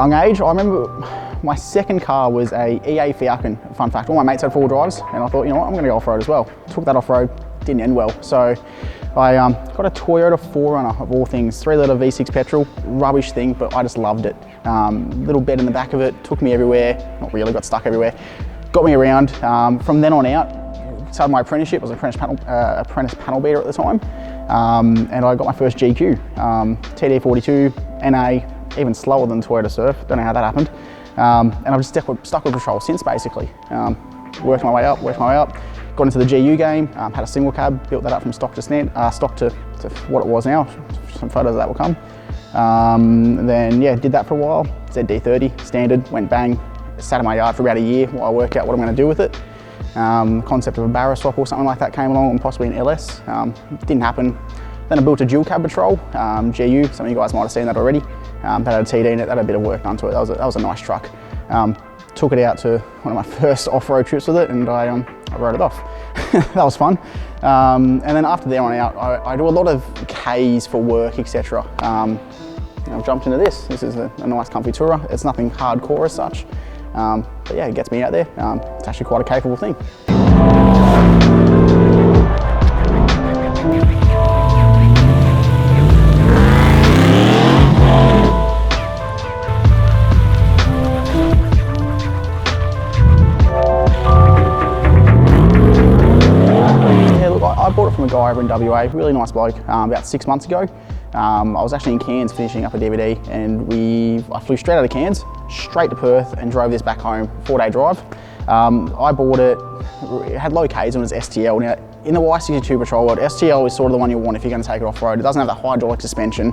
young age. I remember my second car was a EA Falcon. Fun fact, all my mates had 4 drives, and I thought, you know what, I'm gonna go off-road as well. Took that off-road, didn't end well. So I got a Toyota 4Runner of all things, 3-litre V6 petrol, rubbish thing, but I just loved it. Little bed in the back of it, took me everywhere, not really, got stuck everywhere. Got me around. From then on out, started my apprenticeship. I was an apprentice panel beater at the time. And I got my first GQ, TD42, NA, even slower than Toyota Surf. Don't know how that happened. And I've just stuck with Patrol since, basically. Worked my way up, got into the GU game, had a single cab, built that up from stock to what it was now. Some photos of that will come. Then yeah, did that for a while. ZD30, standard, went bang. Sat in my yard for about a year while I worked out what I'm going to do with it. Concept of a barra swap or something like that came along, and possibly an LS. Didn't happen. Then I built a dual cab Patrol, GU. Some of you guys might have seen that already. That had a TD in it, that had a bit of work done to it. That was a nice truck. Took it out to one of my first off-road trips with it, and I rode it off. That was fun. And then after there on out, I do a lot of Ks for work, etc. I've jumped into this. This is a nice comfy tourer. It's nothing hardcore as such. But yeah, it gets me out there. It's actually quite a capable thing. Yeah, look, I bought it from a guy over in WA, really nice bloke, about 6 months ago. I was actually in Cairns finishing up a DVD, and I flew straight out of Cairns, straight to Perth, and drove this back home, 4-day drive. I bought it, it had low Ks and it was STL. Now, in the Y62 Patrol world, STL is sort of the one you want if you're going to take it off-road. It doesn't have the hydraulic suspension.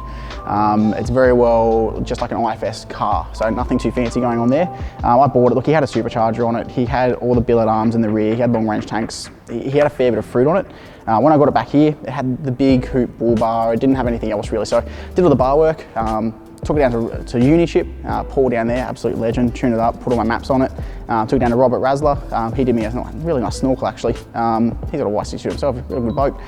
It's very well just like an IFS car, so nothing too fancy going on there. I bought it, look, he had a supercharger on it, he had all the billet arms in the rear, he had long range tanks, he had a fair bit of fruit on it. When I got it back here, it had the big hoop bull bar, it didn't have anything else really, so did all the bar work. Took it down to Uniship, Paul down there, absolute legend, tuned it up, put all my maps on it. Took it down to Robert Rasler, he did me a really nice snorkel actually. He's got a Y62 himself, a good boat.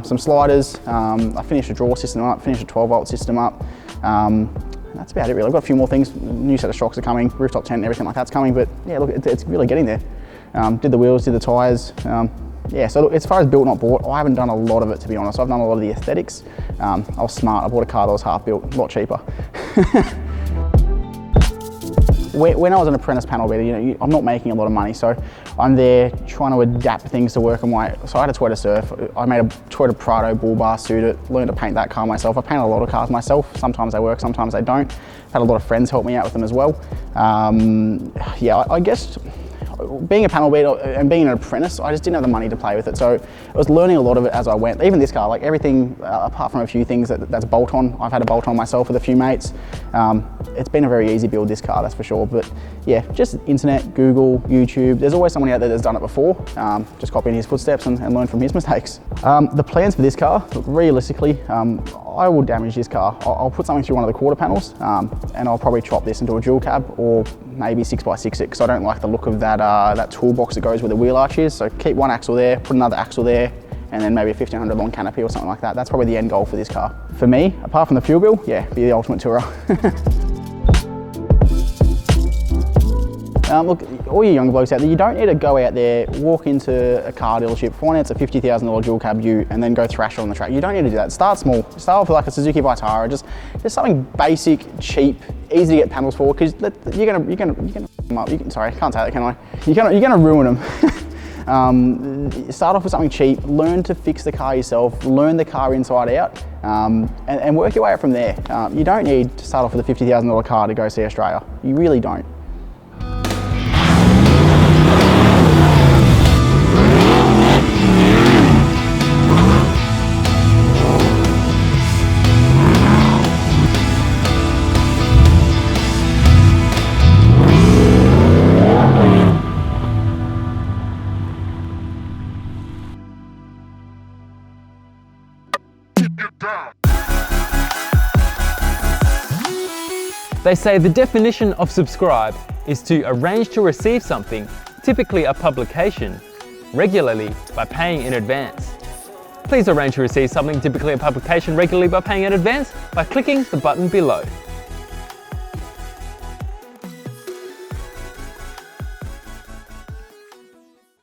Some sliders, I finished a draw system up, finished a 12-volt system up. That's about it really. I've got a few more things, new set of shocks are coming, rooftop tent, everything like that's coming, but yeah, look, it's really getting there. Did the wheels, did the tyres. Yeah, so look, as far as built not bought, I haven't done a lot of it to be honest. I've done a lot of the aesthetics. I was smart, I bought a car that was half built, a lot cheaper. When I was an apprentice panel beater, you know, I'm not making a lot of money, so I'm there trying to adapt things to work on my, so I had a Toyota Surf, I made a Toyota Prado bull bar suit it, learned to paint that car myself. I paint a lot of cars myself, sometimes they work, sometimes they don't. Had a lot of friends help me out with them as well. Yeah, I guess, being a panel beater and being an apprentice, I just didn't have the money to play with it. So I was learning a lot of it as I went. Even this car, like everything, apart from a few things that's bolt-on, I've had a bolt-on myself with a few mates. It's been a very easy build, this car, that's for sure. But yeah, just internet, Google, YouTube, there's always someone out there that's done it before. Just copy in his footsteps and learn from his mistakes. The plans for this car, look, realistically, I will damage this car. I'll put something through one of the quarter panels and I'll probably chop this into a dual cab or maybe 6x6 it, because I don't like the look of that, that toolbox that goes where the wheel arch is. So keep one axle there, put another axle there, and then maybe a 1500 long canopy or something like that. That's probably the end goal for this car. For me, apart from the fuel bill, yeah, be the ultimate tourer. Look, all you young blokes out there, you don't need to go out there, walk into a car dealership, finance a $50,000 dual cab ute, and then go thrash it on the track. You don't need to do that. Start small. Start off with like a Suzuki Vitara, just something basic, cheap, easy to get panels for, because you're gonna sorry, I can't say that, can I? You're gonna ruin them. Start off with something cheap, learn to fix the car yourself, learn the car inside out, and work your way up from there. You don't need to start off with a $50,000 car to go see Australia. You really don't. They say the definition of subscribe is to arrange to receive something, typically a publication, regularly by paying in advance. Please arrange to receive something, typically a publication, regularly by paying in advance by clicking the button below.